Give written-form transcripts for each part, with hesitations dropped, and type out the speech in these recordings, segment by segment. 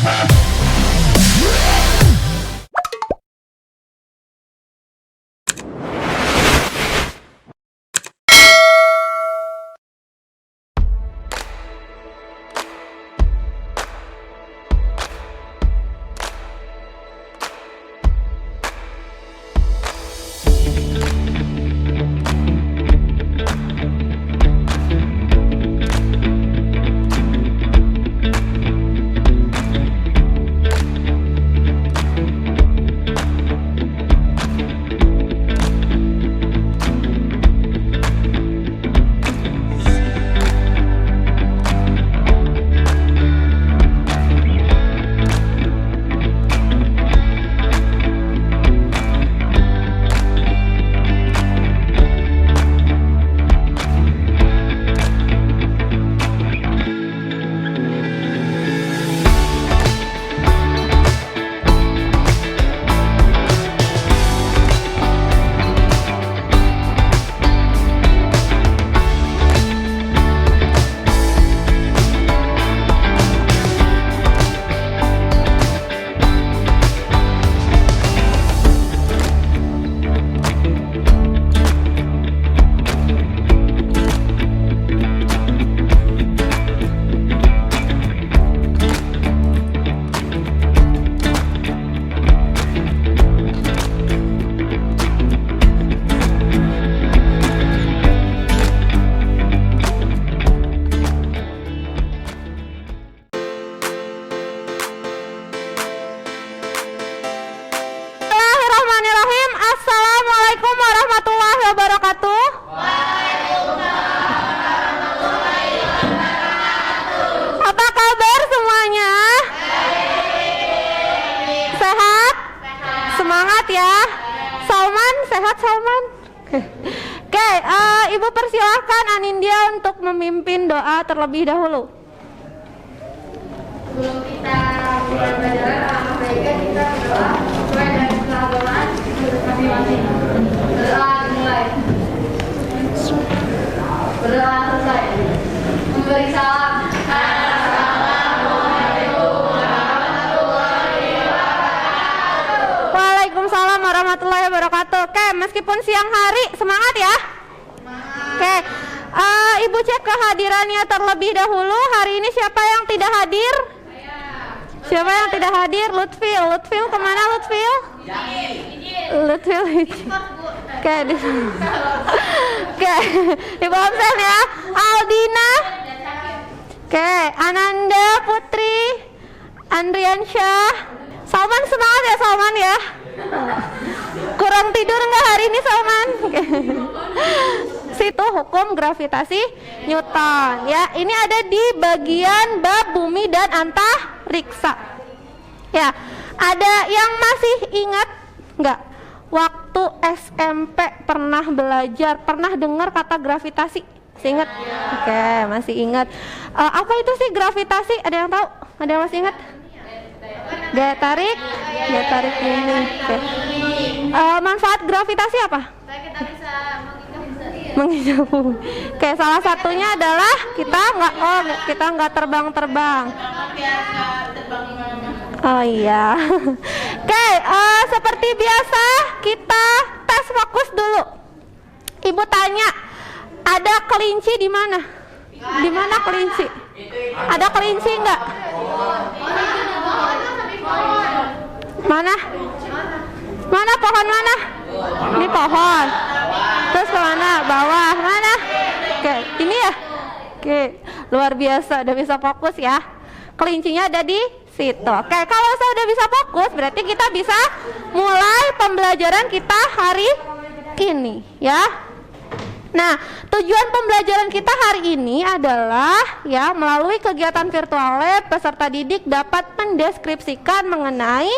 Sehat Salman? Oke, Ibu persilahkan Anindya untuk memimpin doa terlebih dahulu. Sebelum kita mulai belajar, alangkah baiknya kita berdoa sesuai dengan keagamaan masing-masing. Berdoa dimulai. Berdoa selesai. Memberi salam. Waalaikumsalam warahmatullahi wabarakatuh. Oke, meskipun siang hari, semangat ya. Oke, Ibu cek kehadirannya terlebih dahulu. Hari ini siapa yang tidak hadir? Siapa yang tidak hadir? Lutfil. Lutfil kemana Lutfil? Lutfil. Oke, Ibu absen ya. Aldina. Oke, Ananda Putri, Andriansyah. Salman semangat ya Salman ya. Kurang tidur nggak hari ini Salman? Situ hukum gravitasi Newton ya. Ini ada di bagian bab bumi dan antariksa. Ya, ada yang masih ingat nggak? Waktu SMP pernah belajar, pernah dengar kata gravitasi? Masih ingat? Oke, masih ingat. Apa itu sih gravitasi? Ada yang tahu? Ada yang masih ingat? Gaya tarik bumi. Okay. Manfaat gravitasi apa? Kita bisa menginjak bumi. Oke, salah satunya adalah kita nggak terbang-terbang. Oh iya. Oke, seperti biasa kita tes fokus dulu. Ibu tanya, ada kelinci di mana? Di mana kelinci? Ada kelinci nggak? Mana? Mana pohon mana? Ini pohon. Terus ke mana? Bawah. Mana? Oke, ini ya. Oke, luar biasa, udah bisa fokus ya. Kelincinya ada di situ. Oke, kalau saya udah bisa fokus, berarti kita bisa mulai pembelajaran kita hari ini ya. Nah, tujuan pembelajaran kita hari ini adalah ya melalui kegiatan virtual lab peserta didik dapat mendeskripsikan mengenai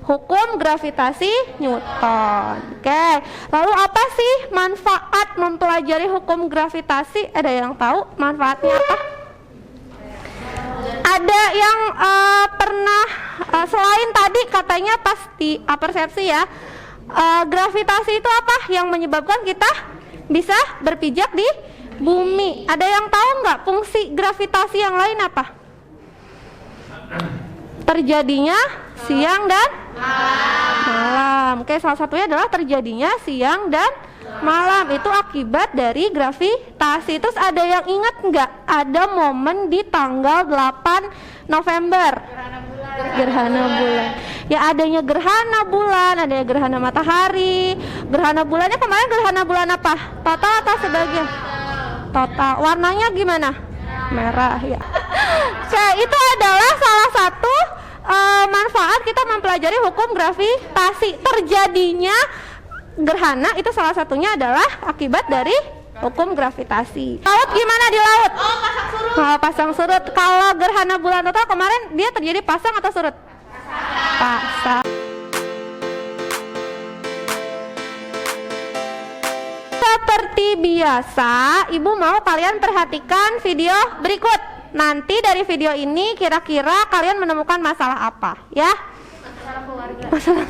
hukum gravitasi Newton. Oke, lalu apa sih manfaat mempelajari hukum gravitasi? Ada yang tahu manfaatnya apa? Ada yang pernah selain tadi katanya pasti persepsi ya, gravitasi itu apa yang menyebabkan kita bisa berpijak di bumi? Ada yang tahu nggak fungsi gravitasi yang lain apa? terjadinya siang dan malam. Oke, salah satunya adalah terjadinya siang dan malam. Itu akibat dari gravitasi. Terus ada yang ingat nggak? Ada momen di tanggal 8 November. Gerhana bulan. Ya, adanya gerhana bulan, adanya gerhana matahari. Gerhana bulannya kemarin gerhana bulan apa? Total atau sebagian? Total. Warnanya gimana? Merah ya. Itu adalah salah satu manfaat kita mempelajari hukum gravitasi. Terjadinya gerhana itu salah satunya adalah akibat dari hukum gravitasi. Laut gimana di laut? Pasang surut. Pasang surut. Kalau gerhana bulan total kemarin dia terjadi pasang atau surut? Pasang. Seperti biasa, Ibu mau kalian perhatikan video berikut. Nanti dari video ini kira-kira kalian menemukan masalah apa, ya? Masalah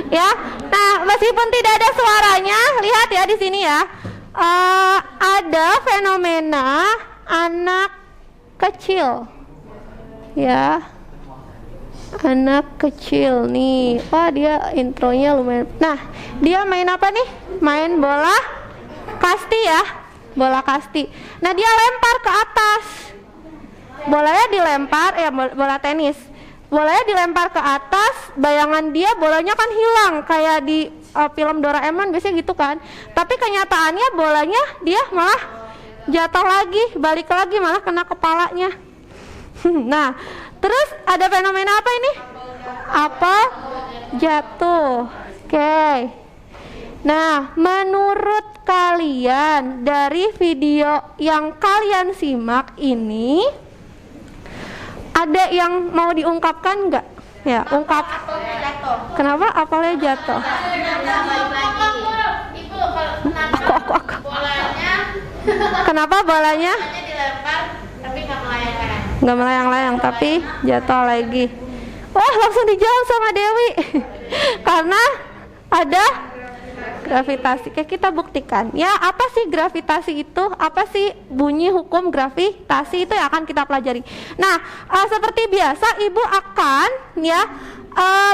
ya. Nah, meskipun tidak ada suaranya, lihat ya di sini ya. Ada fenomena anak kecil. Ya. Anak kecil nih. Wah, dia intronya lumayan. Nah, dia main apa nih? Main bola kasti ya. Bola kasti. Nah, dia lempar ke atas. Bolanya dilempar, ya bola tenis. Bolanya dilempar ke atas, bayangan dia bolanya kan hilang kayak di film Doraemon biasanya gitu kan. Tapi kenyataannya bolanya dia malah jatuh lagi, balik lagi malah kena kepalanya. Nah, terus ada fenomena apa ini? Apa? Jatuh. Oke. Nah, menurut kalian dari video yang kalian simak ini, ada yang mau diungkapkan nggak? Ya, ungkap. Kenapa apelnya jatuh? Aku. Kenapa bolanya? Dilempar tapi nggak melayang-layang. Nggak melayang-layang tapi jatuh lagi. Wah, langsung dijawab sama Dewi. Karena ada gravitasi. Kayak kita buktikan. Ya, apa sih gravitasi itu? Apa sih bunyi hukum gravitasi itu yang akan kita pelajari. Nah, seperti biasa Ibu akan ya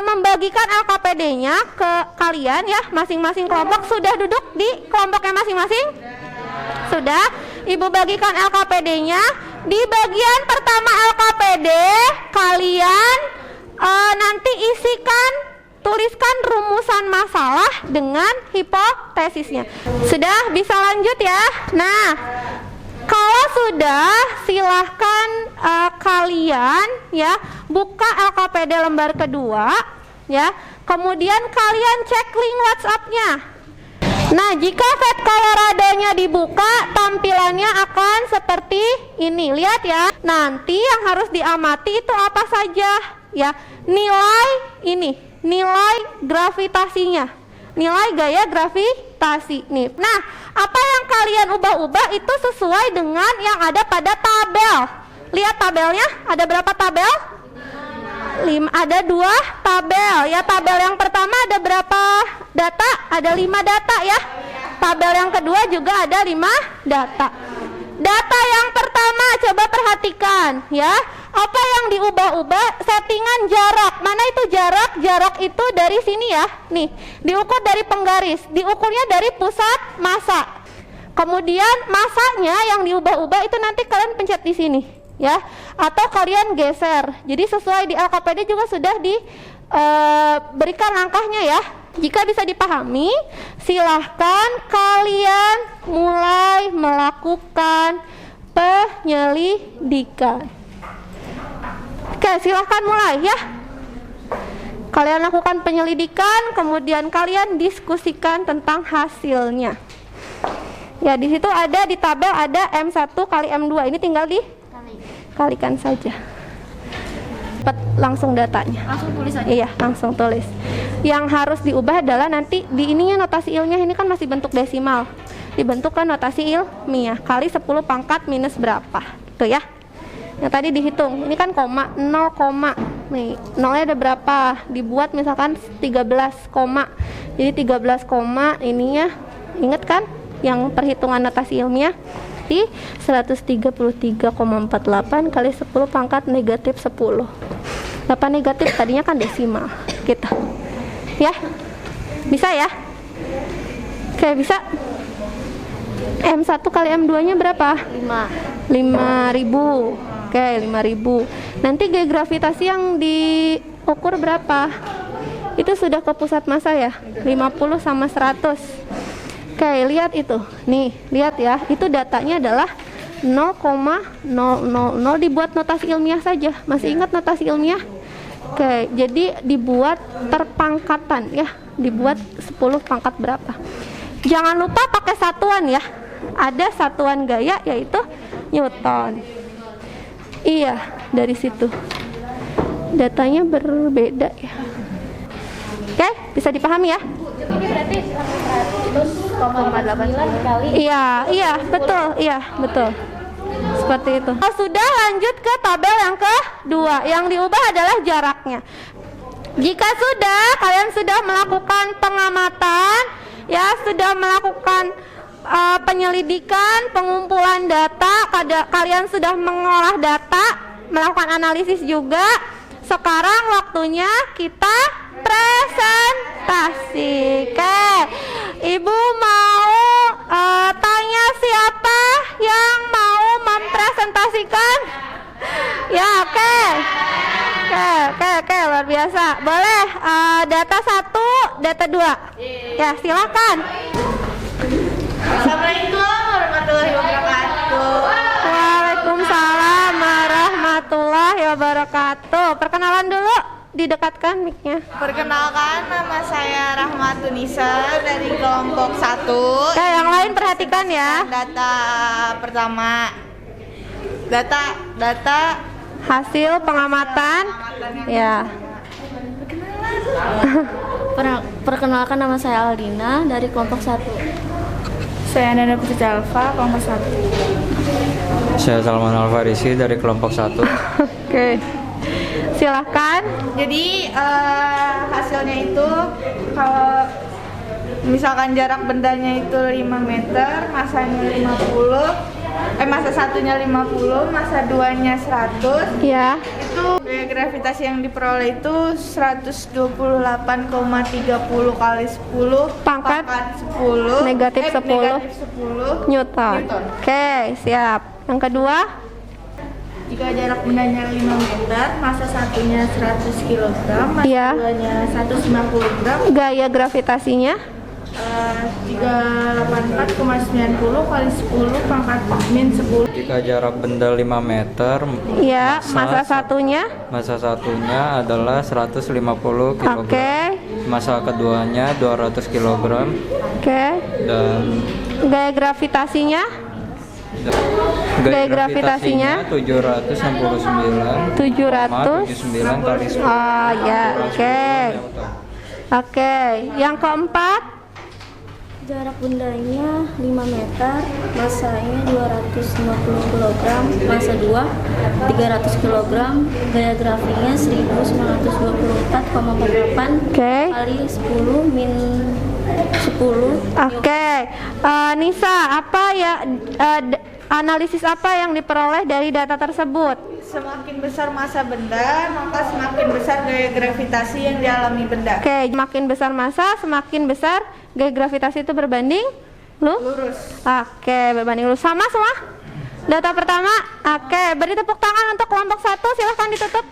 membagikan LKPD-nya ke kalian ya, masing-masing kelompok. Sudah duduk di kelompoknya masing-masing? Sudah. Ibu bagikan LKPD-nya. Di bagian pertama LKPD kalian nanti tuliskan rumusan masalah dengan hipotesisnya. Sudah, bisa lanjut ya. Nah, kalau sudah, silahkan kalian ya buka LKPD lembar kedua ya. Kemudian kalian cek link WhatsApp-nya. Nah, jika Vet Colorado-nya dibuka, tampilannya akan seperti ini. Lihat ya. Nanti yang harus diamati itu apa saja ya? Nilai ini, nilai gravitasinya, nilai gaya gravitasi nih. Nah, apa yang kalian ubah-ubah itu sesuai dengan yang ada pada tabel. Lihat tabelnya, ada berapa tabel? 5, ada 2 tabel ya. Tabel yang pertama ada berapa data? Ada 5 data ya. Tabel yang kedua juga ada 5 data. Data yang pertama coba perhatikan ya. Apa yang diubah-ubah? Settingan jarak. Mana itu jarak? Jarak itu dari sini ya. Nih, diukur dari penggaris. Diukurnya dari pusat massa. Kemudian masanya yang diubah-ubah itu nanti kalian pencet di sini ya. Atau kalian geser. Jadi sesuai di LKPD juga sudah diberikan langkahnya ya. Jika bisa dipahami, silahkan kalian mulai melakukan penyelidikan. Oke, silahkan mulai ya. Kalian lakukan penyelidikan, kemudian kalian diskusikan tentang hasilnya. Ya, di situ ada di tabel ada M1 kali M2. Ini tinggal dikalikan saja. Dapat langsung datanya. Langsung tulis aja. Iya, langsung tulis. Yang harus diubah adalah nanti di ininya notasi ilmiah ini kan masih bentuk desimal. Dibentukkan notasi ilmiah kali 10 pangkat minus berapa. Tuh ya. Yang tadi dihitung. Ini kan koma, 0, nih, nolnya ada berapa? Dibuat misalkan 13 koma. Jadi 13 koma ininya, inget kan yang perhitungan notasi ilmiah? Di 133,48 kali 10 pangkat negatif 10. 8 negatif tadinya kan desimal gitu. Ya. Bisa ya? Oke, bisa. M1 kali M2 nya berapa? 5.000. Oke, 5.000. Nanti gaya gravitasi yang diukur berapa? Itu sudah ke pusat massa ya? 50 sama 100. Oke, lihat itu. Nih, lihat ya. Itu datanya adalah 0,000, dibuat notasi ilmiah saja. Masih ingat notasi ilmiah? Oke, jadi dibuat terpangkatan ya. Dibuat 10 pangkat berapa. Jangan lupa pakai satuan ya. Ada satuan gaya yaitu Newton. Iya, dari situ. Datanya berbeda ya. Oke, bisa dipahami ya? Ini berarti 100,89 kali. Iya, betul. Seperti itu. Sudah, lanjut ke tabel yang kedua. Yang diubah adalah jaraknya. Jika kalian sudah melakukan pengamatan, ya sudah melakukan penyelidikan, pengumpulan data, kalian sudah mengolah data, melakukan analisis juga. Sekarang waktunya kita presentasi. Oke, Ibu mau tanya siapa yang mau mempresentasikan? Ya, oke, luar biasa. Boleh data 1, data 2. Ya, silakan. Assalamualaikum warahmatullahi wabarakatuh. Waalaikumsalam warahmatullahi wabarakatuh. Perkenalan dulu, didekatkan mic-nya. Perkenalkan, nama saya Rahmatunisa dari kelompok 1. Oke, yang lain perhatikan ya. Data pertama. Data Hasil pengamatan. Ya. Perkenalkan, nama saya Aldina dari kelompok 1. Saya Nanda Putri Alfa, kelompok 1. Saya Salman Alfarisi dari kelompok 1. Oke. Silahkan. Jadi hasilnya itu kalau misalkan jarak bendanya itu 5 meter, masanya 50, massa satunya 50, massa 2-nya 100. Ya. Itu gaya gravitasi yang diperoleh itu 128,30 kali 10 Pangkat 10 negatif 10 Newton. Oke, siap. Yang kedua, Jika jarak bendanya 5 meter, massa satunya 100 kg, massa Iya. 2-nya 150 gram, gaya gravitasinya 384,90 kali 10 pangkat min 10. Jika jarak benda 5 meter, ya, massa satunya. massa satunya adalah 150 kg. Oke. Massa keduanya 200 kg Oke. dan Gaya gravitasinya gaya gravitasinya 769,79 kali 10. Oh ya, oke. Oke, yang keempat, Jarak bendanya 5 meter, massanya 250 kg, massa 2 300 kg, gaya grafinya 1924,48 oke. kali 10 min 10. Oke, Nisa, apa ya analisis apa yang diperoleh dari data tersebut? Semakin besar massa benda, maka semakin besar gaya gravitasi yang dialami benda. Oke, makin besar massa, semakin besar gaya gravitasi itu berbanding Lurus. Oke, berbanding lurus. Sama semua? Data pertama. Oke, beri tepuk tangan untuk kelompok 1. Silahkan ditutup.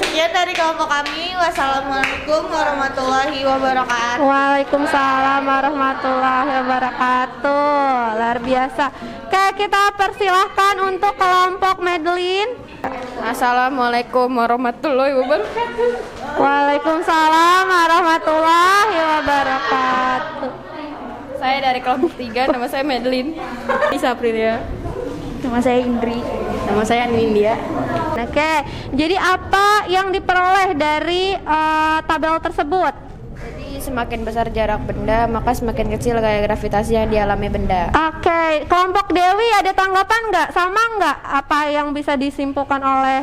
Sekian dari kelompok kami. Wassalamualaikum warahmatullahi wabarakatuh. Waalaikumsalam warahmatullahi wabarakatuh. Luar biasa. Oke, kita persilahkan untuk kelompok Madeline. Assalamualaikum warahmatullahi wabarakatuh. Waalaikumsalam warahmatullahi wabarakatuh. Saya dari kelompok 3, nama saya Madeline Lisa Aprilia. Nama saya Indri. Nama saya Nindya. Oke, jadi apa yang diperoleh dari tabel tersebut? Jadi semakin besar jarak benda, maka semakin kecil gaya gravitasi yang dialami benda. Oke, kelompok Dewi ada tanggapan nggak? Sama nggak apa yang bisa disimpulkan oleh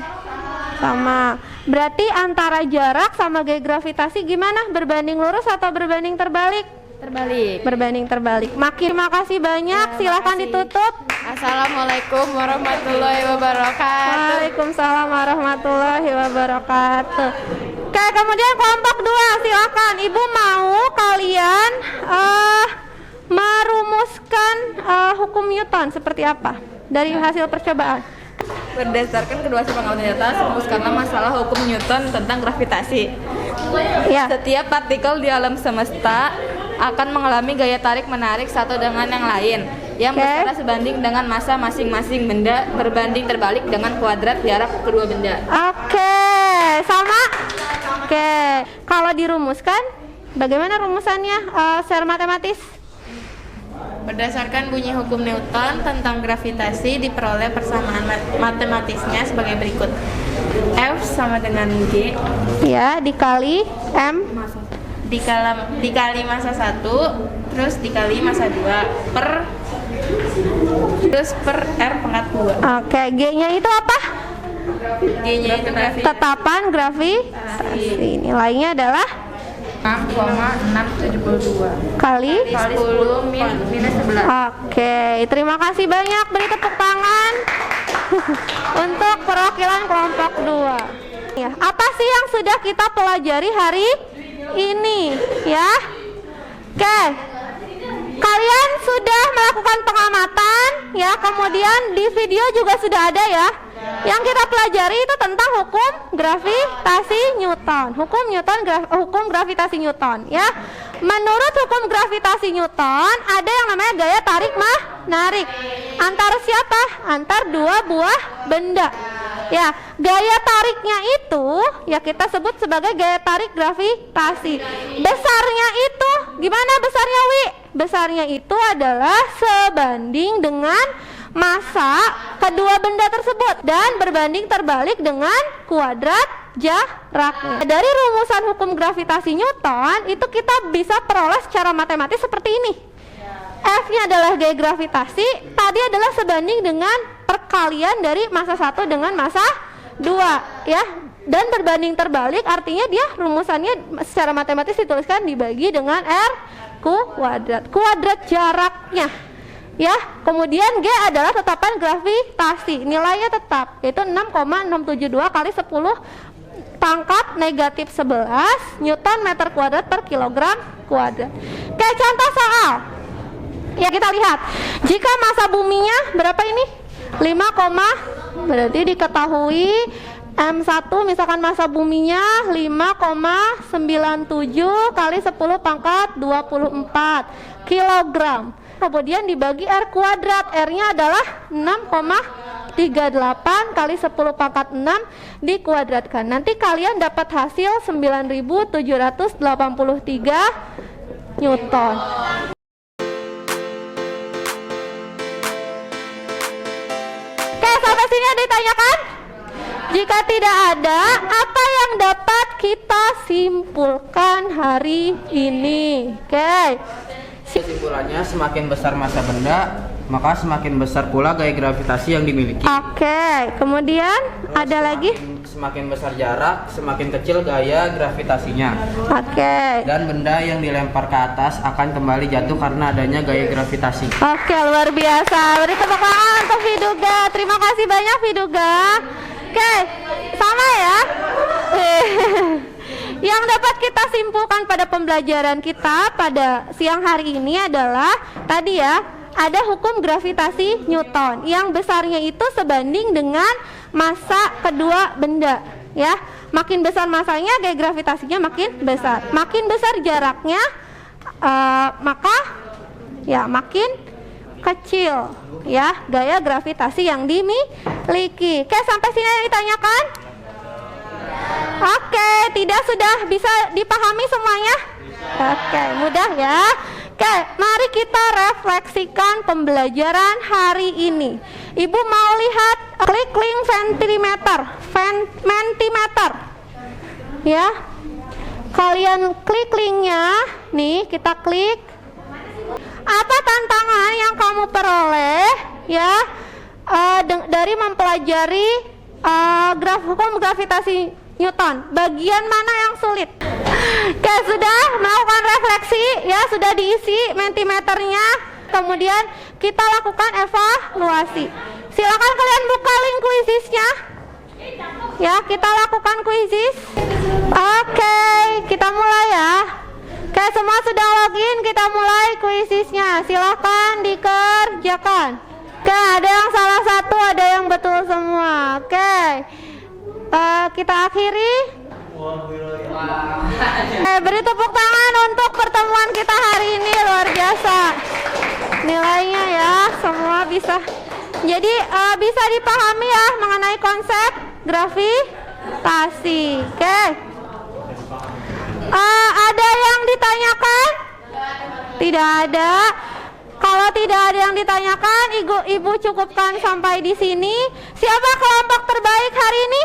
sama? Berarti antara jarak sama gaya gravitasi gimana? Berbanding lurus atau berbanding terbalik? Terbalik. Berbanding terbalik. Terima kasih banyak. Silahkan ditutup. Assalamualaikum warahmatullahi wabarakatuh. Waalaikumsalam warahmatullahi wabarakatuh. Oke, kemudian kelompok 2, silakan. Ibu mau kalian merumuskan hukum Newton seperti apa dari hasil percobaan? Berdasarkan kedua pengalaman nyata, rumuskanlah masalah hukum Newton tentang gravitasi. Ya. Setiap partikel di alam semesta akan mengalami gaya tarik-menarik satu dengan yang lain yang bersecara sebanding dengan massa masing-masing benda berbanding terbalik dengan kuadrat jarak kedua benda. Oke, sama? Oke, kalau dirumuskan, bagaimana rumusannya secara matematis? Berdasarkan bunyi hukum Newton tentang gravitasi diperoleh persamaan matematisnya sebagai berikut. F sama dengan G Ya, dikali M dikali massa 1 terus dikali massa 2 terus per R pangkat 2. Oke, G-nya itu apa? G-nya itu Tetapan gravitasi. Nilainya adalah 6,672 kali 10 minus 11. Oke, terima kasih banyak. Beri tepuk tangan untuk perwakilan kelompok 2. Ya, apa sih yang sudah kita pelajari hari ini? Ya, oke. Kalian sudah melakukan pengamatan, ya. Kemudian di video juga sudah ada ya. Yang kita pelajari itu tentang hukum gravitasi Newton. Hukum gravitasi Newton, ya. Menurut hukum gravitasi Newton ada yang namanya gaya tarik menarik. Antara siapa? Antar dua buah benda. Ya, gaya tariknya itu ya kita sebut sebagai gaya tarik gravitasi. Besarnya itu gimana besarnya, Wi? Besarnya itu adalah sebanding dengan massa kedua benda tersebut dan berbanding terbalik dengan kuadrat jaraknya. Dari rumusan hukum gravitasi Newton itu kita bisa peroleh secara matematis seperti ini. F-nya adalah gaya gravitasi, tadi adalah sebanding dengan perkalian dari massa 1 dengan massa 2, ya. Dan berbanding terbalik artinya dia rumusannya secara matematis dituliskan dibagi dengan R kuadrat jaraknya. Ya, kemudian G adalah tetapan gravitasi, nilainya tetap yaitu 6,672 kali 10 pangkat negatif 11 Newton meter kuadrat per kilogram kuadrat. Oke, contoh soal. Ya, kita lihat. Jika massa buminya berapa ini? 5, berarti diketahui M1 misalkan massa buminya 5,97 kali 10 pangkat 24 kilogram. Kemudian dibagi R kuadrat, R-nya adalah 6,38 kali 10 pangkat 6 dikuadratkan. Nanti kalian dapat hasil 9.783 Newton. Oke, sampai sini ada ditanyakan? Jika tidak ada, apa yang dapat kita simpulkan hari ini? Oke. Kesimpulannya, semakin besar massa benda, maka semakin besar pula gaya gravitasi yang dimiliki. Oke, kemudian ada lagi? Semakin besar jarak, semakin kecil gaya gravitasinya. Oke. Dan benda yang dilempar ke atas akan kembali jatuh karena adanya gaya gravitasi. Oke, luar biasa. Beri tepuk tangan untuk Viduga. Terima kasih banyak Viduga. Oke, sama ya. Yang dapat kita simpulkan pada pembelajaran kita pada siang hari ini adalah tadi ya, ada hukum gravitasi Newton yang besarnya itu sebanding dengan massa kedua benda, ya. Makin besar massanya, gaya gravitasinya makin besar. Makin besar jaraknya, maka ya makin kecil, ya, gaya gravitasi yang dimiliki. Oke, sampai sini yang ditanyakan? Oke, tidak sudah bisa dipahami semuanya? Oke, mudah ya. Oke, mari kita refleksikan pembelajaran hari ini. Ibu mau lihat klik link Mentimeter. Ya. Kalian klik linknya, nih kita klik. Apa tantangan yang kamu peroleh ya dari mempelajari hukum gravitasi Newton? Bagian mana yang sulit? Oke, sudah melakukan refleksi ya, sudah diisi mentimeternya. Kemudian kita lakukan evaluasi. Silakan kalian buka link quizisnya. Ya, kita lakukan quizis. Oke, kita mulai ya. Oke, semua sudah login, kita mulai quizisnya. Silakan dikerjakan. Oke, ada yang salah satu, ada yang betul semua. Oke, kita akhiri. Beri tepuk tangan untuk pertemuan kita hari ini, luar biasa. Nilainya ya, semua bisa. Jadi bisa dipahami ya mengenai konsep gravitasi. Oke. Ada yang ditanyakan? Tidak ada. Kalau tidak ada yang ditanyakan, ibu cukupkan sampai di sini. Siapa kelompok terbaik hari ini?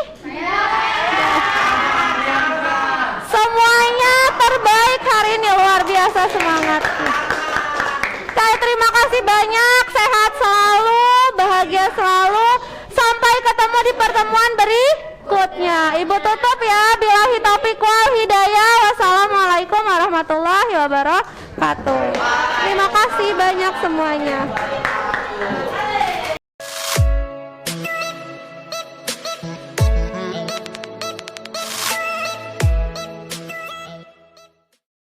Semuanya terbaik hari ini, luar biasa, semangat. Saya terima kasih banyak, sehat selalu, bahagia selalu. Sampai ketemu di pertemuan berikutnya. Ibu tutup ya. Billahi taufiq wal hidayah. Wassalamualaikum warahmatullahi wabarakatuh. Terima kasih banyak semuanya.